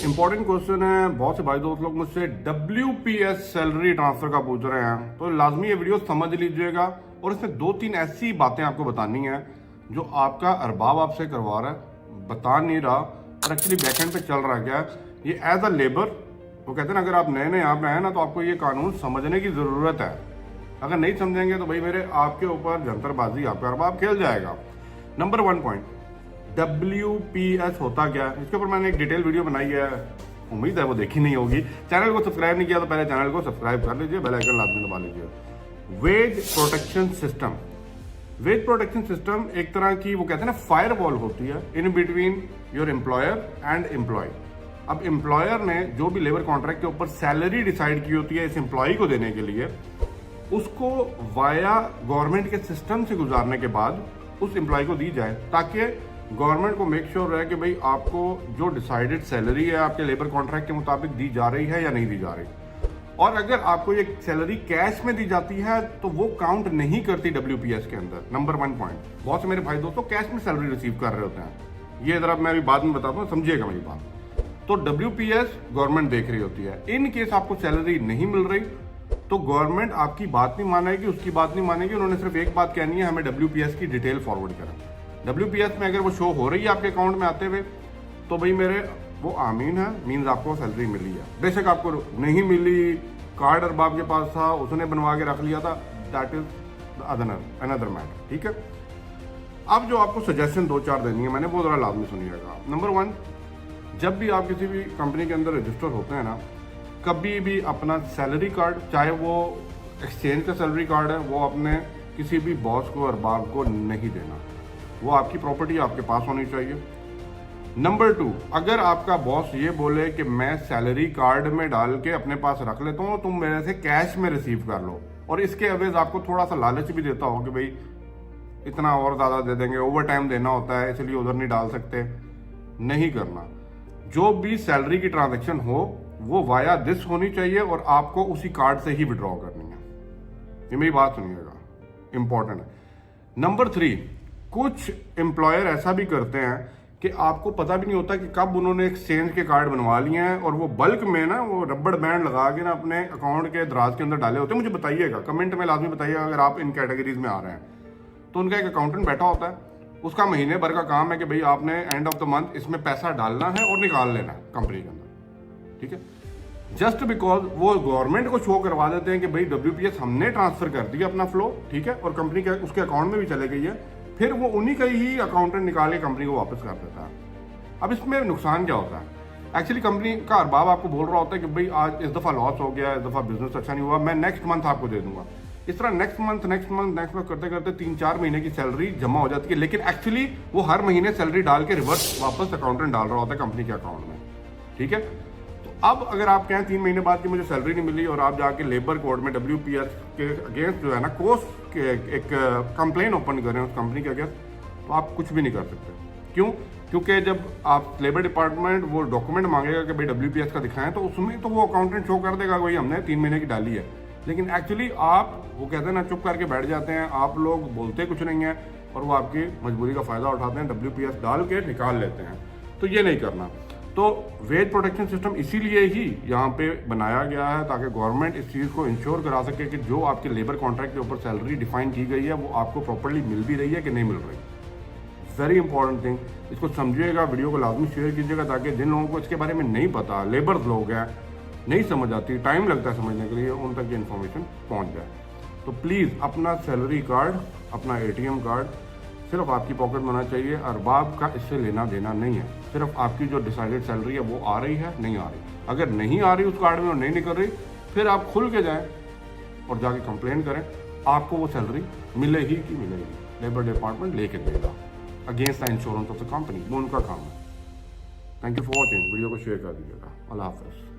Important question है। बहुत से भाई दोस्त लोग मुझसे WPS सैलरी ट्रांसफर का पूछ रहे हैं, तो लाजमी ये वीडियो समझ लीजिएगा और इसमें 2-3 ऐसी बातें आपको बतानी है जो आपका अरबाब आपसे करवा रहा है, बता नहीं रहा और एक्चुअली बैकएंड पे चल रहा है। क्या ये एज अ लेबर, वो कहते हैं ना, अगर आप नए नए यहाँ पे आए ना तो आपको ये कानून समझने की ज़रूरत है। अगर नहीं समझेंगे तो भाई मेरे आपके ऊपर जंतरबाजी, आपका अरबाब खेल जाएगा। नंबर 1 पॉइंट, WPS होता क्या है, इसके ऊपर मैंने एक डिटेल वीडियो बनाई है, उम्मीद है वो देखी नहीं होगी। चैनल को सब्सक्राइब नहीं किया तो पहले चैनल को सब्सक्राइब कर लीजिए, बेल आइकन लाजमी दबा लीजिए। Wage protection system, wage protection system एक तरह की, वो कहते हैं ना, फायर वॉल होती है in between your employer and employee. अब एम्प्लॉयर ने जो भी लेबर कॉन्ट्रैक्ट के ऊपर सैलरी डिसाइड की होती है इस एम्प्लॉय को देने के लिए, उसको वाया गवर्नमेंट के सिस्टम से गुजारने के बाद उस एम्प्लॉय को दी जाए, ताकि गवर्नमेंट को मेक श्योर रहे कि भाई आपको जो डिसाइडेड सैलरी है आपके लेबर कॉन्ट्रैक्ट के मुताबिक दी जा रही है या नहीं दी जा रही। और अगर आपको ये सैलरी कैश में दी जाती है तो वो काउंट नहीं करती WPS के अंदर। नंबर 1 पॉइंट, बहुत से मेरे भाई दोस्तों कैश में सैलरी रिसीव कर रहे होते हैं, ये जरा मैं अभी बाद में बताता हूँ, समझिएगा मेरी बात। तो WPS गवर्नमेंट देख रही होती है। इन केस आपको सैलरी नहीं मिल रही तो गवर्नमेंट आपकी बात नहीं मानेगी, उसकी बात नहीं मानेगी। उन्होंने सिर्फ एक बात कहनी है, हमें WPS की डिटेल फॉरवर्ड करें। WPS में अगर वो शो हो रही है आपके अकाउंट में आते हुए तो भाई मेरे वो आमीन है, मीन्स आपको सैलरी मिली है। बेशक आपको नहीं मिली, कार्ड अरबाब के पास था, उसने बनवा के रख लिया था, दैट इज अनदर मैटर, ठीक है। अब जो आपको सजेशन 2-4 देनी है मैंने, वो जरा लाजमी सुनिएगा। नंबर 1, जब भी आप किसी भी कंपनी के अंदर रजिस्टर होते हैं ना, कभी भी अपना सैलरी कार्ड, चाहे वो एक्सचेंज का सैलरी कार्ड है, वो अपने किसी भी बॉस को, अरबाब को नहीं देना। वो आपकी प्रॉपर्टी आपके पास होनी चाहिए। नंबर 2, अगर आपका बॉस ये बोले कि मैं सैलरी कार्ड में डाल के अपने पास रख लेता हूँ, तुम मेरे से कैश में रिसीव कर लो, और इसके एवज आपको थोड़ा सा लालच भी देता हो कि भाई इतना और ज़्यादा दे देंगे, ओवर टाइम देना होता है इसलिए उधर नहीं डाल सकते, नहीं करना। जो भी सैलरी की ट्रांजेक्शन हो वो वाया दिस होनी चाहिए और आपको उसी कार्ड से ही विड्रॉ करनी है। ये मेरी बात सुनिएगा, इंपॉर्टेंट है। नंबर 3, कुछ एम्प्लॉयर ऐसा भी करते हैं कि आपको पता भी नहीं होता कि कब उन्होंने एक्सचेंज के कार्ड बनवा लिए हैं और वो बल्क में ना वो रबड़ बैंड लगा के ना अपने अकाउंट के दराज के अंदर डाले होते हैं। मुझे बताइएगा, कमेंट में लाजमी बताइएगा अगर आप इन कैटेगरीज में आ रहे हैं। तो उनका एक अकाउंटेंट बैठा होता है, उसका महीने भर का काम है कि भाई आपने एंड ऑफ द मंथ इसमें पैसा डालना है और निकाल लेना है कंपनी के अंदर, ठीक है। जस्ट बिकॉज वो गवर्नमेंट को शो करवा देते हैं कि भाई WPS हमने ट्रांसफर कर दिया अपना फ्लो, ठीक है, और कंपनी के उसके अकाउंट में भी चले गई है, फिर वो उन्हीं का ही अकाउंटेंट निकाल के कंपनी को वापस कर देता है। अब इसमें नुकसान क्या होता है? एक्चुअली कंपनी का अरबाब आपको बोल रहा होता है कि भाई आज इस दफ़ा लॉस हो गया, इस दफ़ा बिजनेस अच्छा नहीं हुआ, मैं नेक्स्ट मंथ आपको दे दूंगा। इस तरह नेक्स्ट मंथ करते करते 3-4 महीने की सैलरी जमा हो जाती है, लेकिन एक्चुअली वो हर महीने सैलरी डाल के रिवर्स वापस अकाउंटेंट डाल रहा होता है कंपनी के अकाउंट में, ठीक है। तो अब अगर आप कहें 3 महीने बाद कि मुझे सैलरी नहीं मिली और आप जाके लेबर कोर्ट में WPS के अगेंस्ट जो है ना कोर्स के एक कंप्लेन ओपन करें उस कंपनी के अगेंस्ट, तो आप कुछ भी नहीं कर सकते। क्यों? क्योंकि जब आप लेबर डिपार्टमेंट वो डॉक्यूमेंट मांगेगा कि भाई WPS का दिखाएं, तो उसमें तो वो अकाउंटेंट शो कर देगा भाई हमने 3 महीने की डाली है, लेकिन एक्चुअली आप, वो कहते हैं ना, चुप करके बैठ जाते हैं, आप लोग बोलते कुछ नहीं है और वो आपकी मजबूरी का फायदा उठाते हैं, WPS डाल के निकाल लेते हैं। तो ये नहीं करना। तो वेज प्रोटेक्शन सिस्टम इसीलिए ही यहाँ पे बनाया गया है ताकि गवर्नमेंट इस चीज़ को इंश्योर करा सके कि जो आपके लेबर कॉन्ट्रैक्ट के ऊपर सैलरी डिफाइन की गई है वो आपको प्रॉपर्ली मिल भी रही है कि नहीं मिल रही। वेरी इंपॉर्टेंट थिंग, इसको समझिएगा, वीडियो को लाजमी शेयर कीजिएगा ताकि जिन लोगों को इसके बारे में नहीं पता, लेबर्स लोग हैं, नहीं समझ आती, टाइम लगता है समझने के लिए, उन तक ये इन्फॉर्मेशन पहुँच जाए। तो प्लीज़ अपना सैलरी कार्ड, अपना ATM कार्ड सिर्फ आपकी पॉकेट में होना चाहिए, अरबाब का इससे लेना देना नहीं है। सिर्फ आपकी जो डिसाइडेड सैलरी है वो आ रही है, नहीं आ रही, अगर नहीं आ रही उस कार्ड में और नहीं निकल रही, फिर आप खुल के जाएं और जाके कंप्लेन करें, आपको वो सैलरी मिलेगी कि मिलेगी, लेबर डिपार्टमेंट लेके देगा against the insurance of the company, वो उनका काम है। Thank you for watching, video को शेयर कर दीजिएगा। अल्लाह हाफ़िज़।